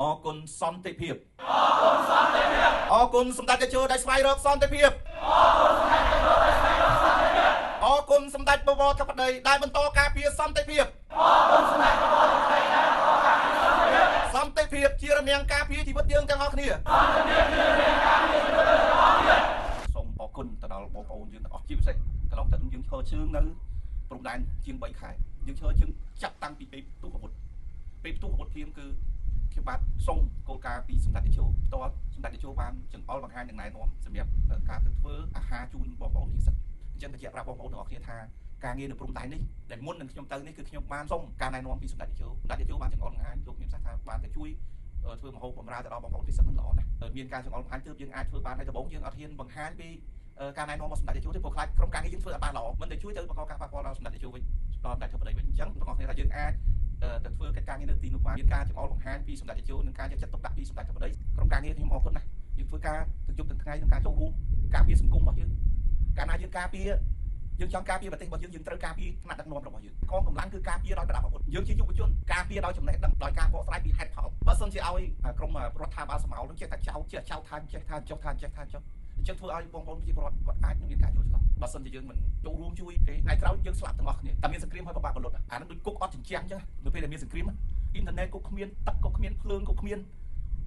អរគុណសន្តិភាពអរគុណសម្ដេចតេជោដែលស្វែងរកសន្តិភាពអរគុណសម្ដេចបវរធិបតីដែលបន្តការពារសន្តិភាពសន្តិភាពជារនាំងការពារជីវិតយើងទាំងអស់គ្នាសូមអរគុណទៅដល់បងប្អូនយើងទាំងអស់ជាពិសេសកន្លងទៅយើងឈរជើងនៅព្រំដែនជាង3ខែយើងឈរជើងចាប់តាំងពីពេលផ្ទុះអាវុធភ្លាមគឺខ្ញុំបាទសូមគោលការណ៍ពីសម្ដេចតេជោផ្ទាល់សម្ដេចតេជោបានចង្អុលបង្ហាញនិងណែនាំសម្រាប់ការទៅធ្វើអាហារជូនបងប្អូននិស្សិតអញ្ចឹងបញ្ជាក់ប្រាប់បងប្អូនទាំងអស់គ្នាថាការងារនៅព្រំដែននេះដែលមុននឹងខ្ញុំទៅនេះគឺខ្ញុំបានសូមការណែនាំពីសម្ដេចតេជោបានចង្អុលបង្ហាញលោកមានសាស្ត្រថាបានទៅជួយធ្វើម្ហូបបម្រើទៅដល់បងប្អូននិស្សិតនឹងល្អណាស់មានការចង្អុលបង្ហាញទើបយើងអាចធ្វើបានហើយដំបូងយើងអត់ហ៊ានបង្ហាញពីការណែនាំរបស់សម្ដេចតេជោទេព្រោះខ្លាចក្រុមការងារយើងធ្វើអត់បានល្អមិនទៅជួយទៅបង្កការប៉ះពាល់ដល់សម្ដេចតេជោវិញដល់តែធ្វើប្តីវិញអញ្ចឹងបងប្អូនថាយើងអាចទៅធ្វើកិច្ចការងារនៅទីនោះបានមានការចង្អុលបង្ហាញពីសម្ដេចតេជោនិងការយកចិត្តទុកដាក់ពីសម្ដេចធិបតីក្រុមការងារខ្ញុំអរគុណណាស់យើងធ្វើការទាំងយប់ទាំងថ្ងៃក្នុងការចូលរួមការពារសង្គមរបស់យើងកាលណាយើងការពារយើងចង់ការពារប្រទេសរបស់យើងត្រូវការពារថ្នាក់ដឹកនាំរបស់យើងកងកម្លាំងគឺការពារដោយប្រដាប់អាវុធយើងជាយុវជនការពារដោយចំណេះដឹងដោយការបកស្រាយពីហេតុផលបើសិនជាឲ្យក្រុមរដ្ឋាភិបាលសមោលនឹងចេះតែចោទថាចេះថាចុះថាចេះថាចុះអញ្ចឹងធ្វើឲ្យបងប្អូនប្រជាពលរដ្ឋគាត់អាចនឹងមានការយល់ច្រឡំបើសិនជាយើងមិនចូលរួមជួយទេថ្ងៃក្រោយយើងស្លាប់ទាំងអស់គ្នាតែមានសង្គ្រាមហើយពិបាកបលុតអានឹងដូចគុកអត់ជញ្ជាំងអញ្ចឹងនៅពេលដែលមានសង្គ្រាមអ៊ីនធឺណិតក៏គ្មានទឹកក៏គ្មានភ្លើងក៏គ្មាន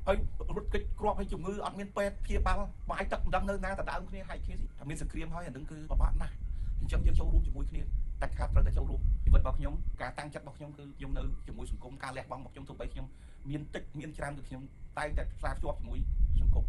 ហើយរត់គេចគ្រាប់ហើយជំងឺអត់មានពេទ្យព្យាបាលបាយទឹកមិនដឹងនៅណាដដើមគ្នាហើយគ្នាតែមានសង្គ្រាមហើយអានឹងគឺពិបាកណាស់អញ្ចឹងយើងចូលរួមជាមួយគ្នាតែខាតត្រូវតែចូលរួមជីវិតរបស់ខ្ញុំការតាំងចិត្តរបស់ខ្ញុំគឺខ្ញុំនៅជាមួយសង្គមការលះបង់របស់ខ្ញុំទោះបីខ្ញុំមានតិចមានច្រើនគឺខ្ញុំតែងតែផ្សារភ្ជាប់ជាមួយសង្គម